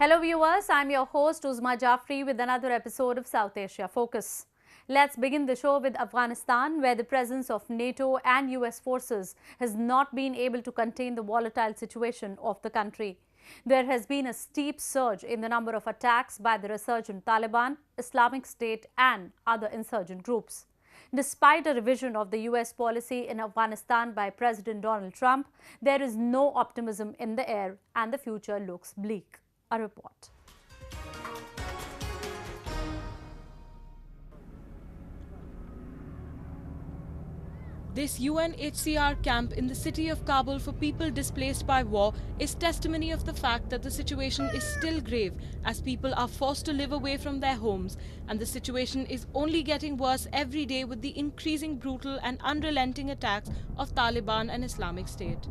Hello viewers, I'm your host Uzma Jaffrey with another episode of South Asia Focus. Let's begin the show with Afghanistan, where the presence of NATO and US forces has not been able to contain the volatile situation of the country. There has been a steep surge in the number of attacks by the resurgent Taliban, Islamic State and other insurgent groups. Despite a revision of the US policy in Afghanistan by President Donald Trump, there is no optimism in the air and the future looks bleak. A report. This UNHCR camp in the city of Kabul for people displaced by war is testimony of the fact that the situation is still grave as people are forced to live away from their homes, and the situation is only getting worse every day with the increasing brutal and unrelenting attacks of Taliban and Islamic State.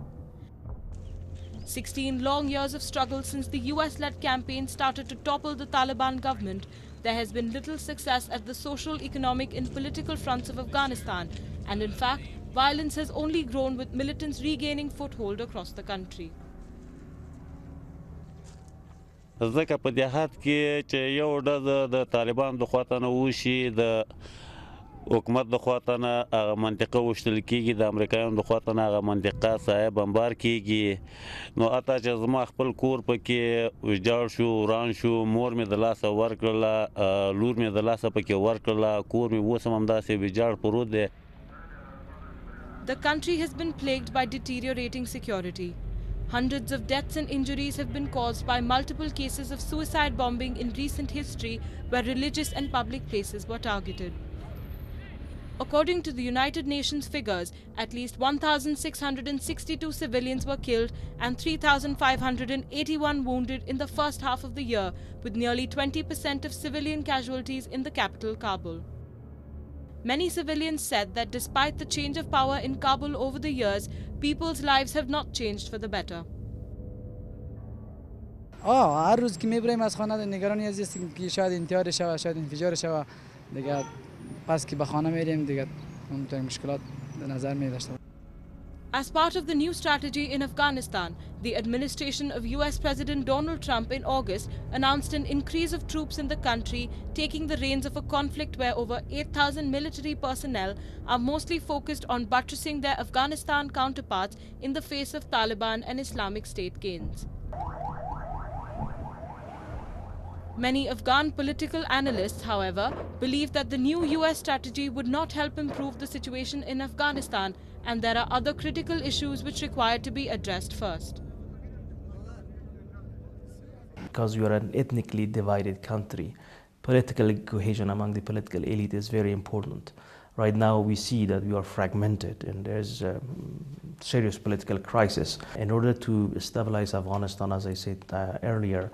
16 long years of struggle since the US-led campaign started to topple the Taliban government, there has been little success at the social, economic and political fronts of Afghanistan, and in fact, violence has only grown with militants regaining foothold across the country. ځکه په دیهات کې چې یو ډز د طالبان د خواته نه وشي د حکومت د خواته نه هغه منطقه وشتل کیږي د امریکایانو د خواته نه هغه منطقه سایه بمبار کیږي نو اته چې زما خپل کور پکې ویجاړ شو وران شو مور مې د لاسه ورکړله لور مې د لاسه پکې ورکړله کور مې اوس هم همداسې ویجاړ پروت دی. The country has been plagued by deteriorating security. Hundreds of deaths and injuries have been caused by multiple cases of suicide bombing in recent history where religious and public places were targeted. According to the United Nations figures, at least 1,662 civilians were killed and 3,581 wounded in the first half of the year, with nearly 20% of civilian casualties in the capital, Kabul. Many civilians said that despite the change of power in Kabul over the years, people's lives have not changed for the better. هر روز که میبریم از خانه نگرانی از هستیم که شاید انتحار شود شاید انفجار شود دیگه پس که به خانه میریم دیگه اون مشکلات به نظر میاد. As part of the new strategy in Afghanistan, the administration of US President Donald Trump in August announced an increase of troops in the country, taking the reins of a conflict where over 8,000 military personnel are mostly focused on buttressing their Afghanistan counterparts in the face of Taliban and Islamic State gains. Many Afghan political analysts, however, believe that the new US strategy would not help improve the situation in Afghanistan, and there are other critical issues which require to be addressed first. Because we are an ethnically divided country, political cohesion among the political elite is very important. Right now we see that we are fragmented and there's a serious political crisis. In order to stabilize Afghanistan, as I said earlier,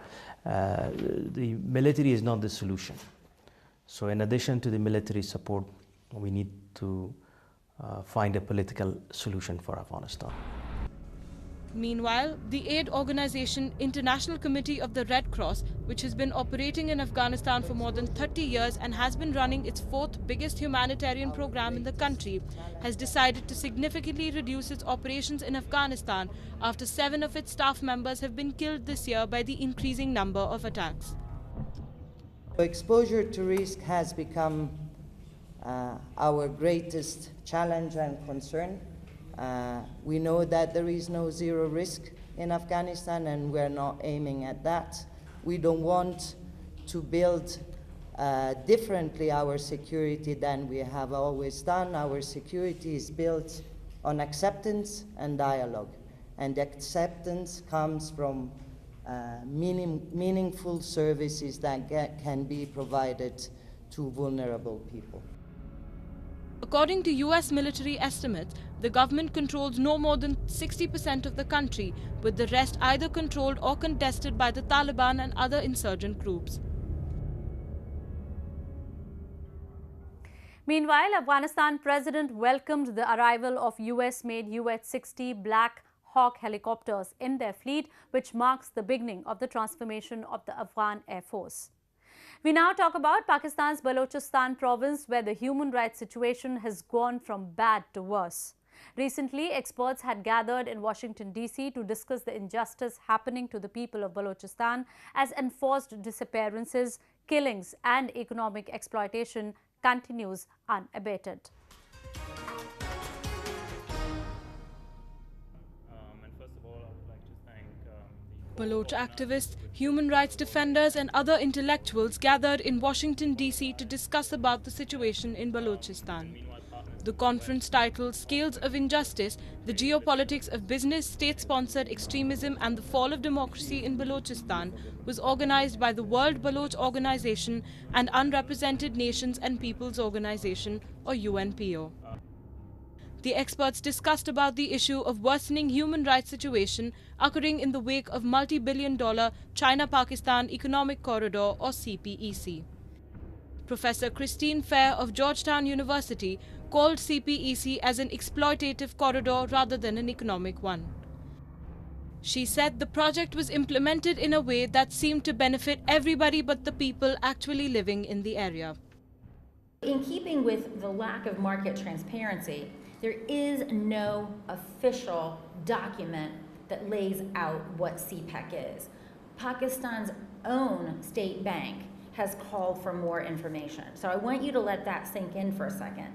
the military is not the solution. So in addition to the military support, we need to find a political solution for Afghanistan. Meanwhile, the aid organization International Committee of the Red Cross, which has been operating in Afghanistan for more than 30 years and has been running its fourth biggest humanitarian program in the country, has decided to significantly reduce its operations in Afghanistan after 7 of its staff members have been killed this year by the increasing number of attacks. Exposure to risk has become our greatest challenge and concern. We know that there is no zero risk in Afghanistan and we're not aiming at that. We don't want to build differently our security than we have always done. Our security is built on acceptance and dialogue. And acceptance comes from meaningful services that can be provided to vulnerable people. According to US military estimates, the government controls no more than 60% of the country, with the rest either controlled or contested by the Taliban and other insurgent groups. Meanwhile, Afghanistan President welcomed the arrival of US-made UH-60 Black Hawk helicopters in their fleet, which marks the beginning of the transformation of the Afghan Air Force. We now talk about Pakistan's Balochistan province, where the human rights situation has gone from bad to worse. Recently, experts had gathered in Washington D.C. to discuss the injustice happening to the people of Balochistan as enforced disappearances, killings and economic exploitation continues unabated. Baloch activists, human rights defenders and other intellectuals gathered in Washington, D.C. to discuss about the situation in Balochistan. The conference titled Scales of Injustice, the Geopolitics of Business, State-Sponsored Extremism and the Fall of Democracy in Balochistan was organized by the World Baloch Organization and Unrepresented Nations and Peoples Organization, or UNPO. The experts discussed about the issue of worsening human rights situation occurring in the wake of multi-billion-dollar China-Pakistan Economic Corridor, or CPEC. Professor Christine Fair of Georgetown University called CPEC as an exploitative corridor rather than an economic one. She said the project was implemented in a way that seemed to benefit everybody but the people actually living in the area. In keeping with the lack of market transparency, there is no official document that lays out what CPEC is. Pakistan's own state bank has called for more information. So I want you to let that sink in for a second.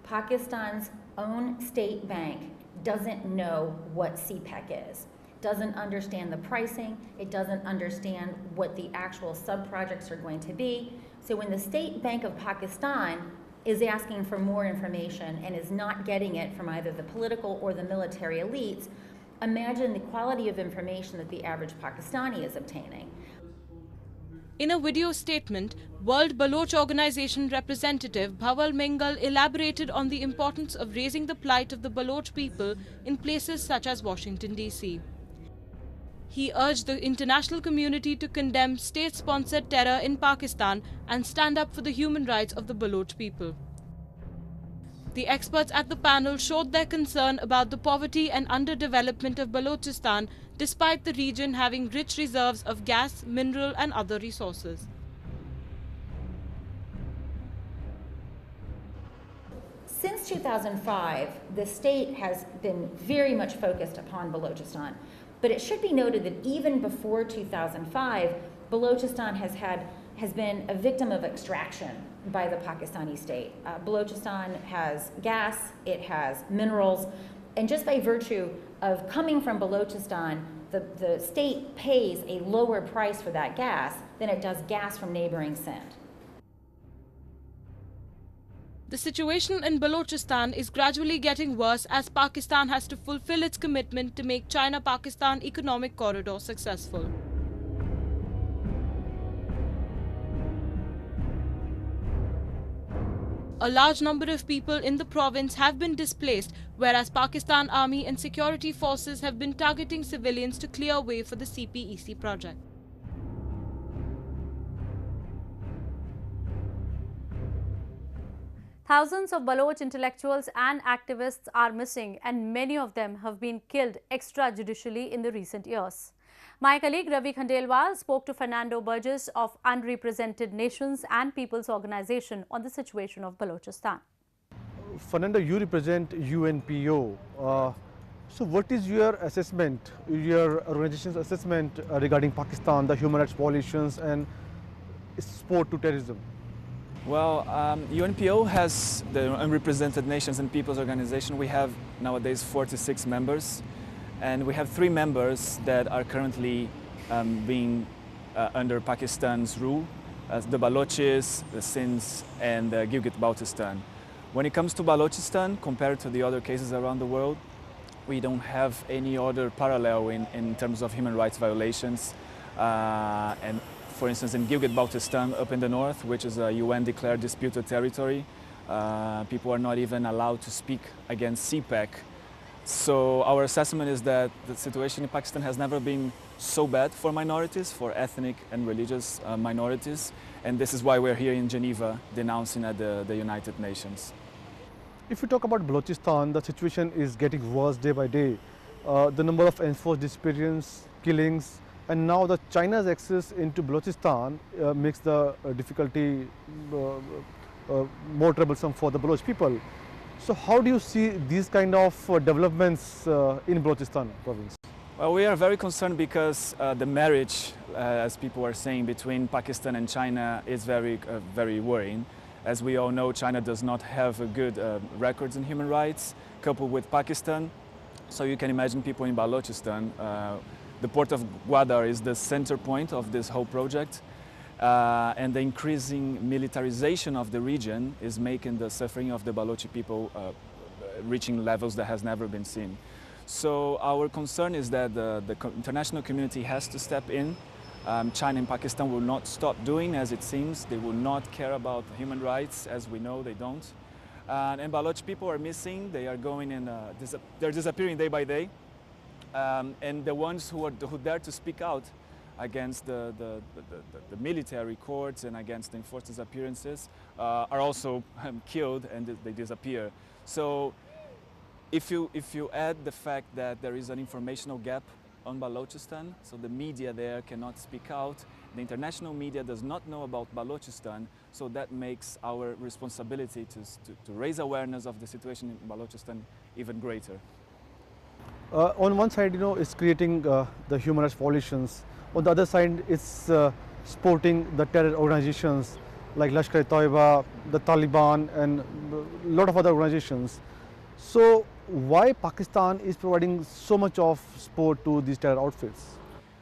Pakistan's own state bank doesn't know what CPEC is, doesn't understand the pricing, it doesn't understand what the actual sub-projects are going to be. So when the State Bank of Pakistan is asking for more information and is not getting it from either the political or the military elites, imagine the quality of information that the average Pakistani is obtaining. In a video statement, World Baloch Organization representative Bhaval Mengal elaborated on the importance of raising the plight of the Baloch people in places such as Washington, D.C. He urged the international community to condemn state-sponsored terror in Pakistan and stand up for the human rights of the Baloch people. The experts at the panel showed their concern about the poverty and underdevelopment of Balochistan despite the region having rich reserves of gas, mineral and other resources. Since 2005, the state has been very much focused upon Balochistan. But it should be noted that even before 2005, Balochistan has been a victim of extraction by the Pakistani state. Balochistan has gas, it has minerals, and just by virtue of coming from Balochistan, the state pays a lower price for that gas than it does gas from neighboring Sindh. The situation in Balochistan is gradually getting worse as Pakistan has to fulfill its commitment to make China-Pakistan Economic Corridor successful. A large number of people in the province have been displaced, whereas Pakistan Army and security forces have been targeting civilians to clear way for the CPEC project. Thousands of Baloch intellectuals and activists are missing, and many of them have been killed extrajudicially in the recent years. My colleague Ravi Khandelwal spoke to Fernando Burgess of Unrepresented Nations and People's Organization on the situation of Balochistan. Fernando, you represent UNPO. So what is your assessment, your organization's assessment regarding Pakistan, the human rights violations and support to terrorism? Well, UNPO has the Unrepresented Nations and People's Organization. We have nowadays 46 members, and we have 3 members that are currently being under Pakistan's rule, the Balochis, the Sindhs, and the Gilgit-Baltistan. When it comes to Balochistan, compared to the other cases around the world, we don't have any other parallel in terms of human rights violations. And for instance, in Gilgit-Baltistan up in the north, which is a UN-declared disputed territory, people are not even allowed to speak against CPEC. So our assessment is that the situation in Pakistan has never been so bad for minorities, for ethnic and religious minorities, and this is why we're here in Geneva denouncing at the United Nations. If we talk about Balochistan, the situation is getting worse day by day. The number of enforced disappearances, killings, and now the China's access into Balochistan makes the difficulty more troublesome for the Baloch people. So how do you see these kind of developments in Balochistan province? Well, we are very concerned because the marriage, as people are saying, between Pakistan and China is very worrying. As we all know, China does not have a good records in human rights, coupled with Pakistan. So you can imagine people in Balochistan. The port of Gwadar is the center point of this whole project. And the increasing militarization of the region is making the suffering of the Balochi people reaching levels that has never been seen. So our concern is that the international community has to step in. China and Pakistan will not stop doing as it seems. They will not care about human rights, as we know they don't. And Baloch people are missing. They are going and they're disappearing day by day. And the ones who dare to speak out against the military courts and against the enforced disappearances are also killed and they disappear. So if you add the fact that there is an informational gap on Balochistan, so the media there cannot speak out, the international media does not know about Balochistan, so that makes our responsibility to raise awareness of the situation in Balochistan even greater. On one side, it's creating the human rights violations. On the other side, it's supporting the terror organizations like Lashkar-e-Taiba, the Taliban, and a lot of other organizations. So why Pakistan is providing so much of support to these terror outfits?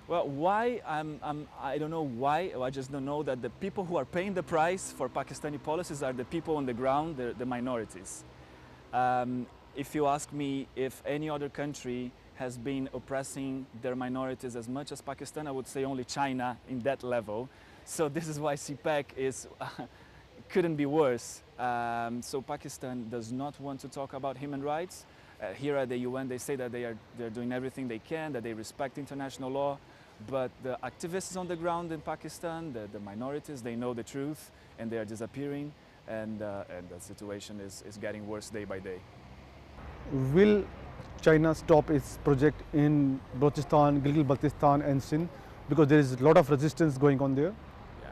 Well, why? I don't know why. I just don't know that the people who are paying the price for Pakistani policies are the people on the ground, the minorities. If you ask me if any other country has been oppressing their minorities as much as Pakistan, I would say only China in that level. So this is why CPEC couldn't be worse. So Pakistan does not want to talk about human rights. Here at the UN, they say that they're doing everything they can, that they respect international law. But the activists on the ground in Pakistan, the minorities, they know the truth and they are disappearing, and the situation is getting worse day by day. Will China stop its project in Balochistan, Gilgit-Baltistan and Sindh, because there is a lot of resistance going on there? Yeah.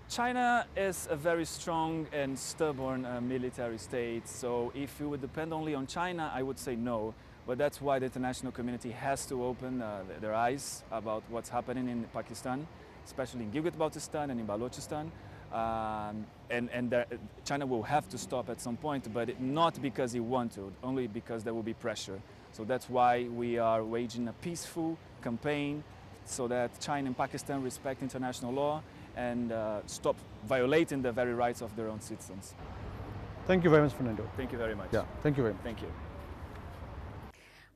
China is a very strong and stubborn military state, so if you would depend only on China, I would say no. But that's why the international community has to open their eyes about what's happening in Pakistan, especially in Gilgit-Baltistan and in Balochistan. China will have to stop at some point, but not because it wants to, only because there will be pressure. So that's why we are waging a peaceful campaign so that China and Pakistan respect international law and stop violating the very rights of their own citizens. Thank you very much, Fernando. Thank you very much. Yeah, thank you very much. Thank you.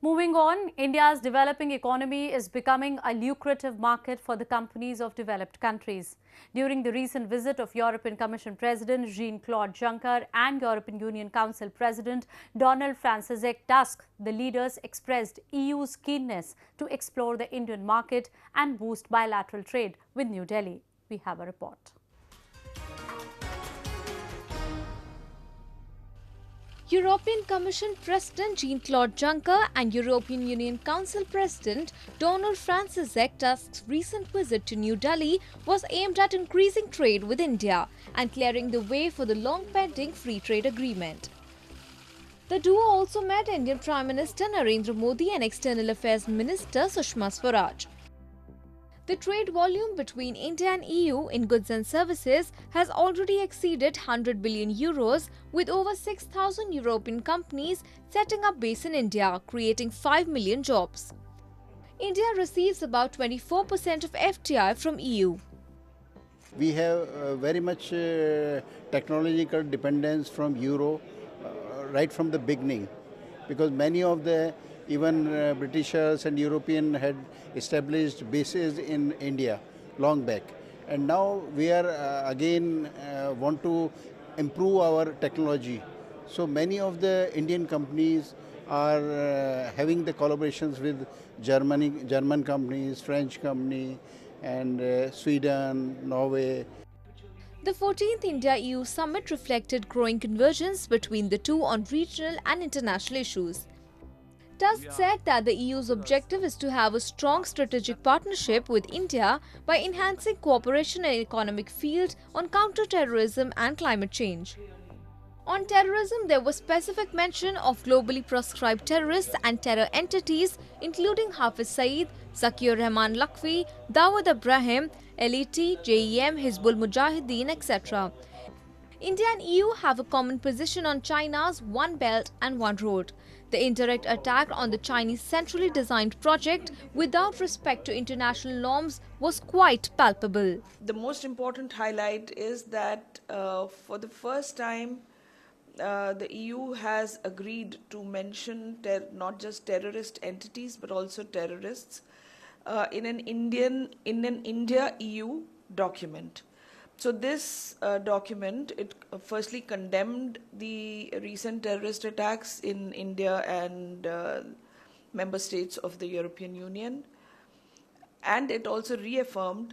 Moving on, India's developing economy is becoming a lucrative market for the companies of developed countries. During the recent visit of European Commission President Jean-Claude Juncker and European Union Council President Francisez Tusk, the leaders expressed EU's keenness to explore the Indian market and boost bilateral trade with New Delhi. We have a report. European Commission President Jean-Claude Juncker and European Union Council President Francisez Tusk's recent visit to New Delhi was aimed at increasing trade with India and clearing the way for the long-pending free trade agreement. The duo also met Indian Prime Minister Narendra Modi and External Affairs Minister Sushma Swaraj. The trade volume between India and EU in goods and services has already exceeded 100 billion euros, with over 6,000 European companies setting up base in India, creating 5 million jobs. India receives about 24% of FDI from EU. We have very much technological dependence from Euro right from the beginning, because many of the even Britishers and European had established bases in India long back. And now we are again want to improve our technology. So many of the Indian companies are having the collaborations with German companies, French company, and Sweden, Norway. The 14th India-EU summit reflected growing convergence between the two on regional and international issues. Tusk said that the EU's objective is to have a strong strategic partnership with India by enhancing cooperation in the economic field on counter-terrorism and climate change. On terrorism, there was specific mention of globally proscribed terrorists and terror entities, including Hafiz Saeed, Zakir Rahman Lakhvi, Dawud Ibrahim, LET, JEM, Hizbul Mujahideen, etc. India and EU have a common position on China's One Belt and One Road. The indirect attack on the Chinese centrally designed project without respect to international norms was quite palpable. The most important highlight is that for the first time, the EU has agreed to mention not just terrorist entities but also terrorists in an India-EU document. So this document, it firstly condemned the recent terrorist attacks in India and member states of the European Union, and it also reaffirmed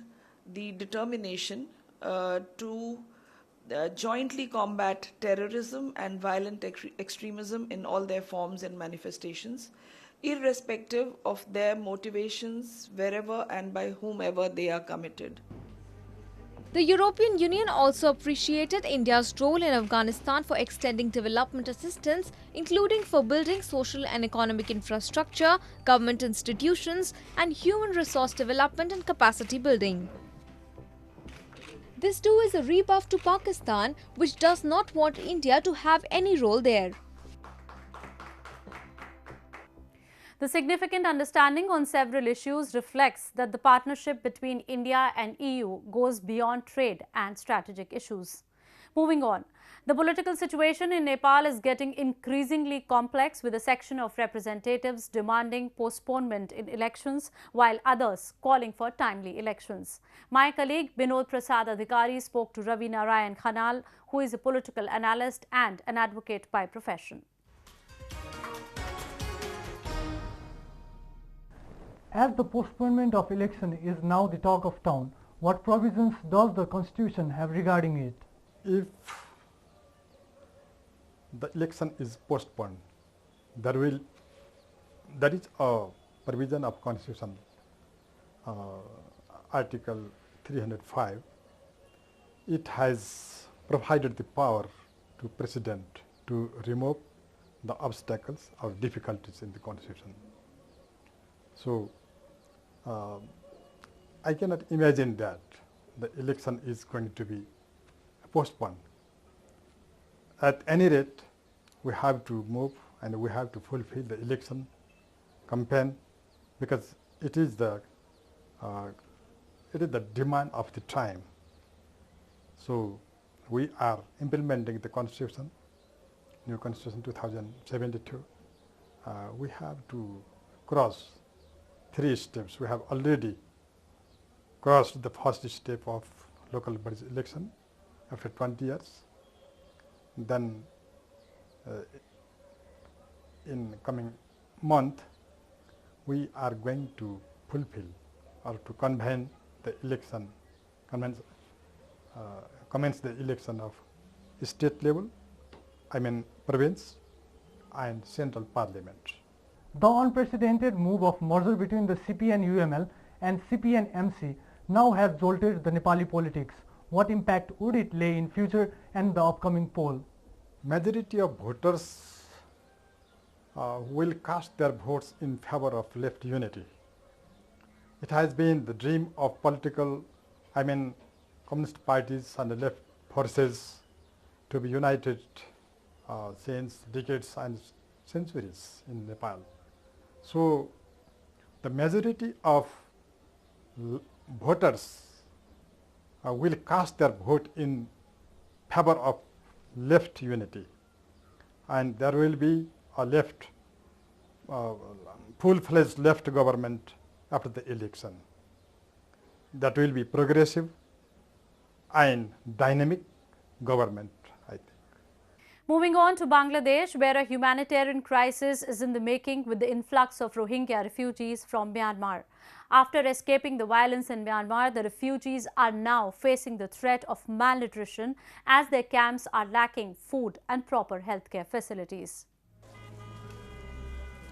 the determination to jointly combat terrorism and violent extremism in all their forms and manifestations, irrespective of their motivations, wherever and by whomever they are committed. The European Union also appreciated India's role in Afghanistan for extending development assistance, including for building social and economic infrastructure, government institutions, and human resource development and capacity building. This too is a rebuff to Pakistan, which does not want India to have any role there. The significant understanding on several issues reflects that the partnership between India and EU goes beyond trade and strategic issues. Moving on, the political situation in Nepal is getting increasingly complex, with a section of representatives demanding postponement in elections while others calling for timely elections. My colleague Binod Prasad Adhikari spoke to Ravi Narayan Khanal, who is a political analyst and an advocate by profession. As the postponement of election is now the talk of town, what provisions does the Constitution have regarding it? If the election is postponed, that is a provision of Constitution, Article 305. It has provided the power to President to remove the obstacles or difficulties in the Constitution. So, I cannot imagine that the election is going to be postponed. At any rate, we have to move and we have to fulfill the election campaign, because it is the demand of the time. So, we are implementing the Constitution, new Constitution 2072. We have to cross 3 steps. We have already crossed the first step of local body election after 20 years. Then in coming month, we are going to fulfill or to convene the election, commence the election of state level, province and central parliament. The unprecedented move of merger between the CPN-UML and CPN-MC now has jolted the Nepali politics. What impact would it lay in future and the upcoming poll? Majority of voters will cast their votes in favor of left unity. It has been the dream of communist parties and the left forces to be united since decades and centuries in Nepal. So, the majority of voters will cast their vote in favor of left unity, and there will be a left, full-fledged left government after the election that will be progressive and dynamic government, I think. Moving on to Bangladesh, where a humanitarian crisis is in the making with the influx of Rohingya refugees from Myanmar. After escaping the violence in Myanmar, the refugees are now facing the threat of malnutrition as their camps are lacking food and proper healthcare facilities.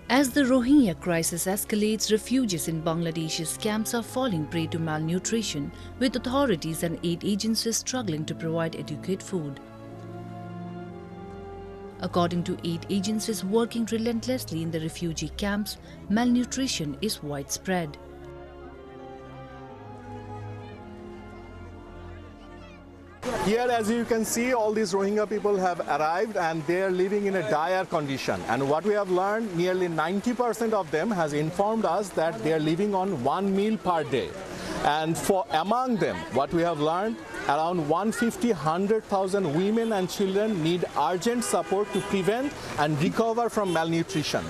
As the Rohingya crisis escalates, refugees in Bangladesh's camps are falling prey to malnutrition, with authorities and aid agencies struggling to provide adequate food. According to aid agencies working relentlessly in the refugee camps, malnutrition is widespread. Here, as you can see, all these Rohingya people have arrived and they are living in a dire condition. And what we have learned, nearly 90% of them has informed us that they are living on 1 meal per day. And among them, what we have learned, around 150,000 women and children need urgent support to prevent and recover from malnutrition.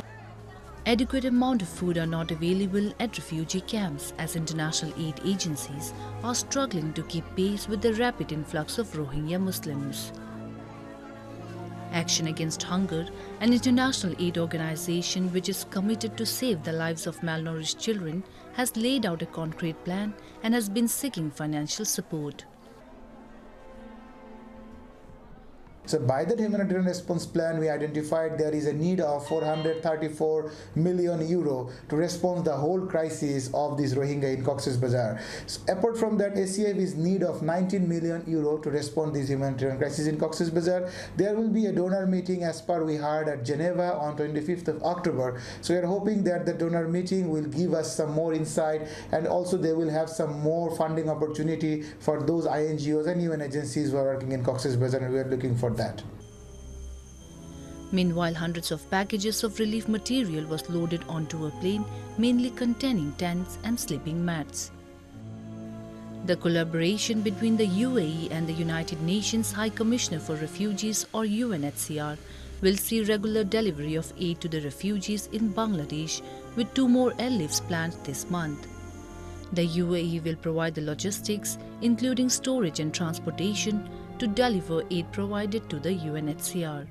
Adequate amount of food are not available at refugee camps as international aid agencies are struggling to keep pace with the rapid influx of Rohingya Muslims. Action Against Hunger, an international aid organization which is committed to save the lives of malnourished children, has laid out a concrete plan and has been seeking financial support. So by that humanitarian response plan, we identified there is a need of 434 million euro to respond to the whole crisis of this Rohingya in Cox's Bazar. So apart from that, ACF is need of 19 million euro to respond to this humanitarian crisis in Cox's Bazar. There will be a donor meeting as per we heard at Geneva on 25th of October. So we are hoping that the donor meeting will give us some more insight, and also they will have some more funding opportunity for those INGOs and UN agencies who are working in Cox's Bazar, and we are looking for that. Meanwhile, hundreds of packages of relief material was loaded onto a plane, mainly containing tents and sleeping mats. The collaboration between the UAE and the United Nations High Commissioner for Refugees, or UNHCR, will see regular delivery of aid to the refugees in Bangladesh, with 2 more airlifts planned this month. The UAE will provide the logistics, including storage and transportation, to deliver aid provided to the UNHCR.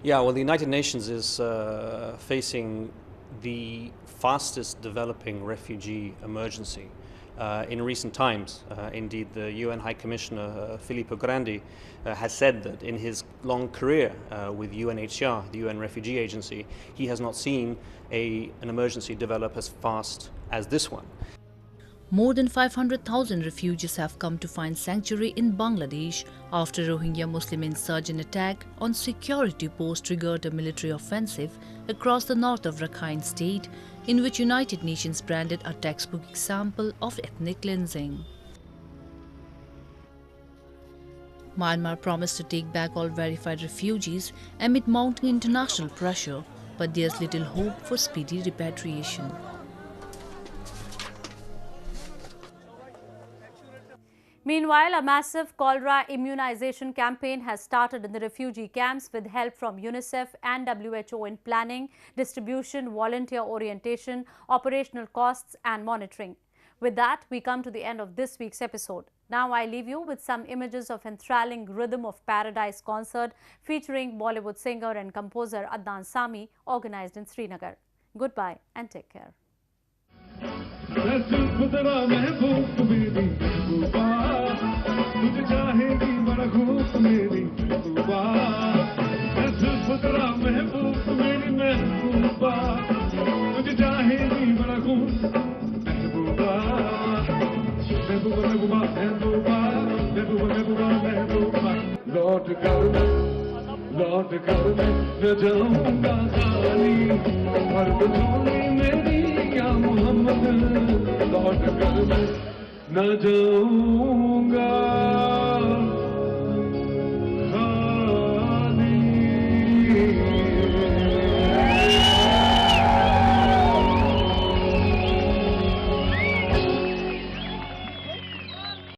Yeah, well, the United Nations is facing the fastest developing refugee emergency in recent times. Indeed, the UN High Commissioner Filippo Grandi has said that in his long career with UNHCR, the UN Refugee Agency, he has not seen an emergency develop as fast as this one. More than 500,000 refugees have come to find sanctuary in Bangladesh after Rohingya Muslim insurgent attack on security posts triggered a military offensive across the north of Rakhine State, in which United Nations branded a textbook example of ethnic cleansing. Myanmar promised to take back all verified refugees amid mounting international pressure, but there's little hope for speedy repatriation. Meanwhile, a massive cholera immunization campaign has started in the refugee camps with help from UNICEF and WHO in planning, distribution, volunteer orientation, operational costs and monitoring. With that, we come to the end of this week's episode. Now I leave you with some images of enthralling Rhythm of Paradise concert featuring Bollywood singer and composer Adnan Sami, organized in Srinagar. Goodbye and take care. लौट कर मैं जाऊंगा खाली मर्द झोली मेरी क्या मोहम्मद लौट कर मैं न जाऊंगा